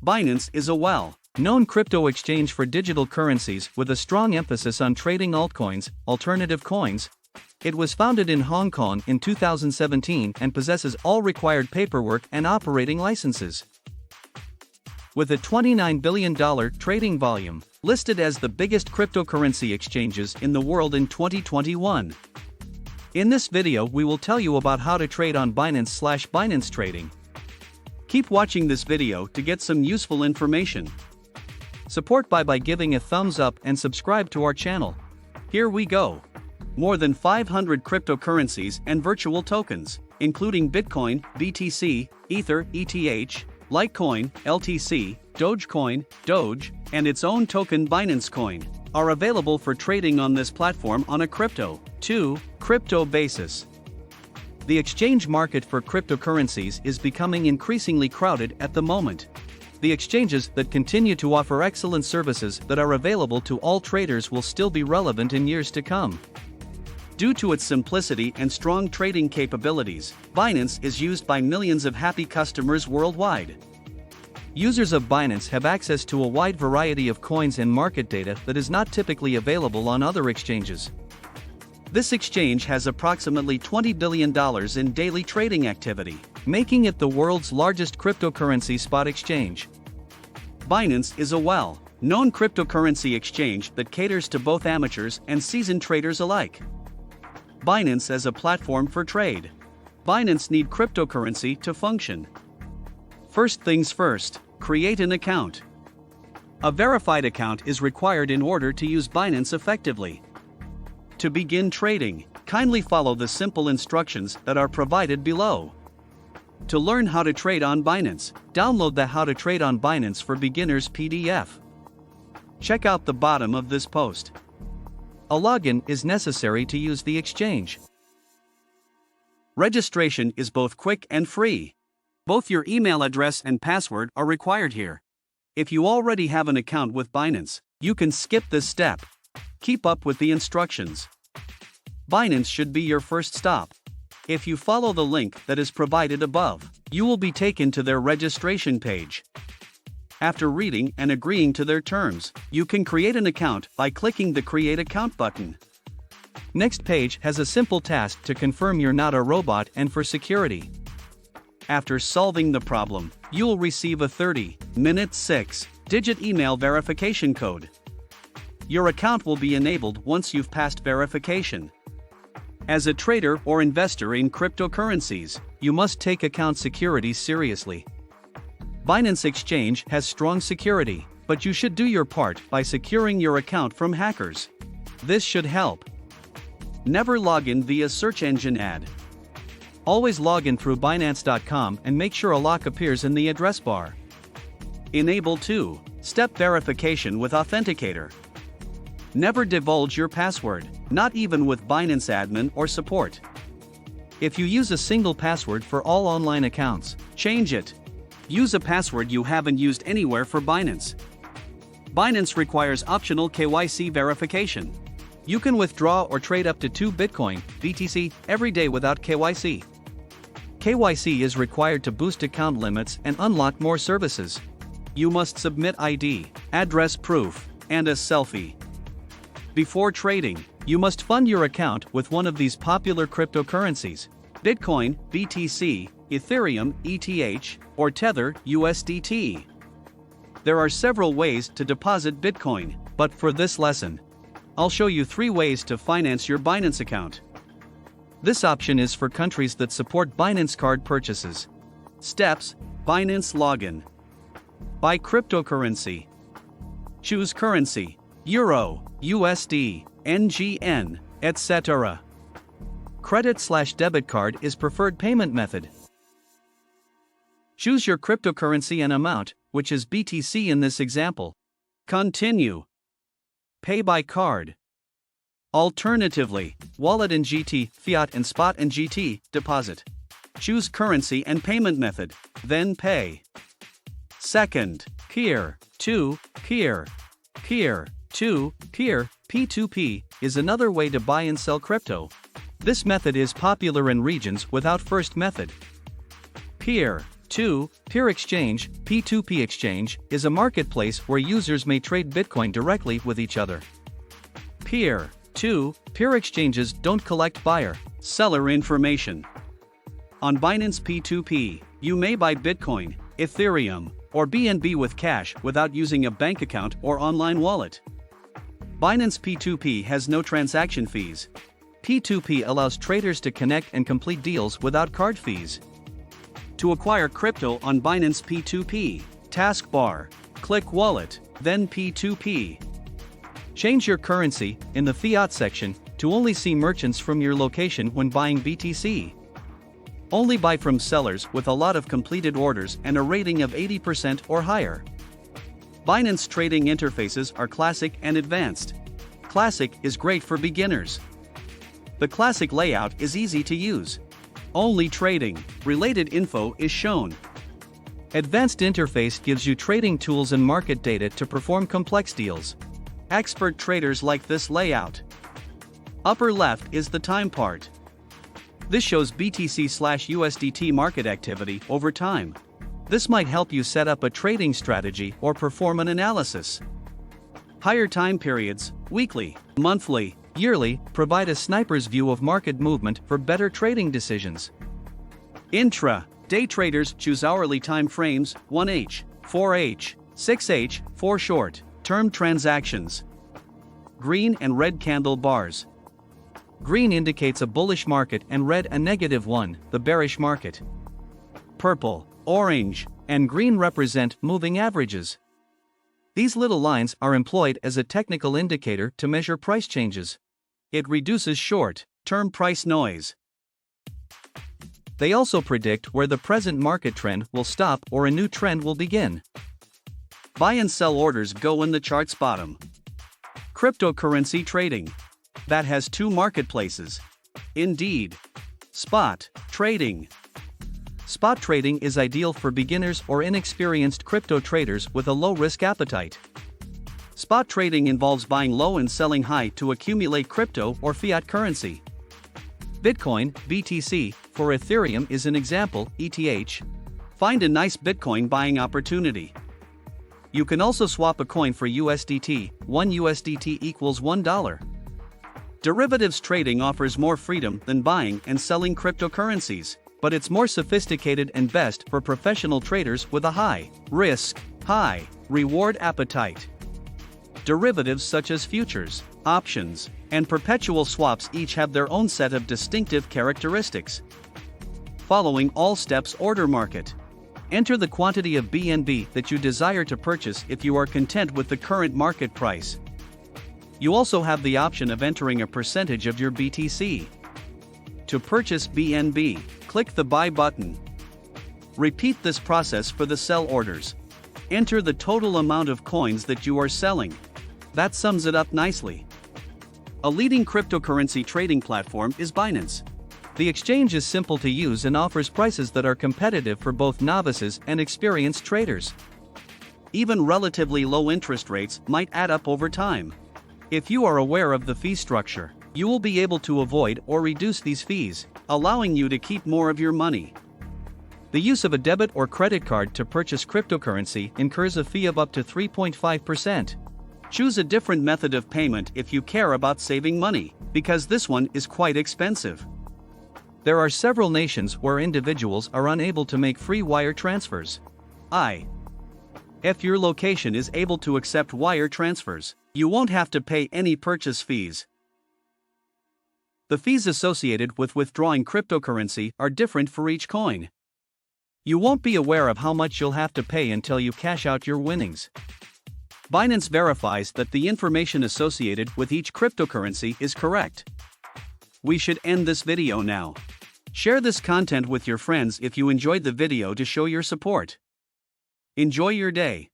Binance is a well-known crypto exchange for digital currencies with a strong emphasis on trading altcoins, alternative coins. It was founded in Hong Kong in 2017 and possesses all required paperwork and operating licenses. With a $29 billion trading volume, listed as the biggest cryptocurrency exchanges in the world in 2021. In this video we will tell you about how to trade on Binance Trading. Keep watching this video to get some useful information. Support by giving a thumbs up and subscribe to our channel. Here we go. More than 500 cryptocurrencies and virtual tokens, including Bitcoin, BTC, Ether, ETH, Litecoin, LTC, Dogecoin, Doge, and its own token Binance Coin, are available for trading on this platform on a crypto basis. The exchange market for cryptocurrencies is becoming increasingly crowded at the moment. The exchanges that continue to offer excellent services that are available to all traders will still be relevant in years to come. Due to its simplicity and strong trading capabilities, Binance is used by millions of happy customers worldwide. Users of Binance have access to a wide variety of coins and market data that is not typically available on other exchanges. This exchange has approximately $20 billion in daily trading activity, making it the world's largest cryptocurrency spot exchange. Binance is a well-known cryptocurrency exchange that caters to both amateurs and seasoned traders alike. Binance as a platform for trade. Binance need cryptocurrency to function. First things first, create an account. A verified account is required in order to use Binance effectively. To begin trading, kindly follow the simple instructions that are provided below. To learn how to trade on Binance, download the How to Trade on Binance for Beginners PDF. Check out the bottom of this post. A login is necessary to use the exchange. Registration is both quick and free. Both your email address and password are required here. If you already have an account with Binance, you can skip this step. Keep up with the instructions. Binance should be your first stop. If you follow the link that is provided above, you will be taken to their registration page. After reading and agreeing to their terms, you can create an account by clicking the Create Account button. Next page has a simple task to confirm you're not a robot and for security. After solving the problem, you will receive a 30-minute 6-digit email verification code. Your account will be enabled once you've passed verification. As a trader or investor in cryptocurrencies, you must take account security seriously. Binance Exchange has strong security, but you should do your part by securing your account from hackers. This should help. Never log in via search engine ad. Always log in through Binance.com and make sure a lock appears in the address bar. Enable 2-step verification with Authenticator. Never divulge your password, not even with Binance admin or support. If you use a single password for all online accounts, change it. Use a password you haven't used anywhere for Binance. Binance requires optional KYC verification. You can withdraw or trade up to 2 Bitcoin, BTC, every day without KYC. KYC is required to boost account limits and unlock more services. You must submit ID, address proof, and a selfie. Before trading, you must fund your account with one of these popular cryptocurrencies: Bitcoin, BTC, Ethereum, ETH, or Tether, USDT. There are several ways to deposit Bitcoin, but for this lesson, I'll show you 3 ways to finance your Binance account. This option is for countries that support Binance card purchases. Steps: Binance login. Buy cryptocurrency. Choose currency: Euro, USD, NGN, etc. Credit/debit card is preferred payment method. Choose your cryptocurrency and amount, which is BTC in this example. Continue. Pay by card. Alternatively, wallet and GT, fiat and spot and GT, deposit. Choose currency and payment method, then pay. Second, peer to peer. Peer to peer, P2P, is another way to buy and sell crypto. This method is popular in regions without first method. Peer 2. Peer exchange, P2P exchange, is a marketplace where users may trade Bitcoin directly with each other. Peer. 2. Peer exchanges don't collect buyer-seller information. On Binance P2P, you may buy Bitcoin, Ethereum, or BNB with cash without using a bank account or online wallet. Binance P2P has no transaction fees. P2P allows traders to connect and complete deals without card fees. To acquire crypto on Binance P2P, taskbar, click Wallet, then P2P. Change your currency in the fiat section to only see merchants from your location when buying BTC. Only buy from sellers with a lot of completed orders and a rating of 80% or higher. Binance trading interfaces are classic and advanced. Classic is great for beginners. The classic layout is easy to use. Only trading related info is shown. Advanced interface gives you trading tools and market data to perform complex deals. Expert traders like this layout. Upper left is the time part. This shows BTC/USDT market activity over time. This might help you set up a trading strategy or perform an analysis. Higher time periods, weekly, monthly, yearly, provide a sniper's view of market movement for better trading decisions. Intra-day traders choose hourly time frames, 1H, 4H, 6H, for short-term transactions. Green and red candle bars. Green indicates a bullish market and red a negative one, the bearish market. Purple, orange, and green represent moving averages. These little lines are employed as a technical indicator to measure price changes. It reduces short-term price noise. They also predict where the present market trend will stop or a new trend will begin. Buy and sell orders go in the chart's bottom. Cryptocurrency trading. That has two marketplaces. Indeed. Spot trading. Spot trading is ideal for beginners or inexperienced crypto traders with a low-risk appetite. Spot trading involves buying low and selling high to accumulate crypto or fiat currency. Bitcoin, BTC, for Ethereum is an example, ETH. Find a nice Bitcoin buying opportunity. You can also swap a coin for USDT, 1 USDT equals $1. Derivatives trading offers more freedom than buying and selling cryptocurrencies, but it's more sophisticated and best for professional traders with a high risk, high reward appetite. Derivatives such as futures, options, and perpetual swaps each have their own set of distinctive characteristics. Following all steps order market. Enter the quantity of BNB that you desire to purchase if you are content with the current market price. You also have the option of entering a percentage of your BTC. To purchase BNB, click the Buy button. Repeat this process for the sell orders. Enter the total amount of coins that you are selling. That sums it up nicely. A leading cryptocurrency trading platform is Binance. The exchange is simple to use and offers prices that are competitive for both novices and experienced traders. Even relatively low interest rates might add up over time. If you are aware of the fee structure, you will be able to avoid or reduce these fees, allowing you to keep more of your money. The use of a debit or credit card to purchase cryptocurrency incurs a fee of up to 3.5%. Choose a different method of payment if you care about saving money, because this one is quite expensive. There are several nations where individuals are unable to make free wire transfers. If your location is able to accept wire transfers, you won't have to pay any purchase fees. The fees associated with withdrawing cryptocurrency are different for each coin. You won't be aware of how much you'll have to pay until you cash out your winnings. Binance verifies that the information associated with each cryptocurrency is correct. We should end this video now. Share this content with your friends if you enjoyed the video to show your support. Enjoy your day.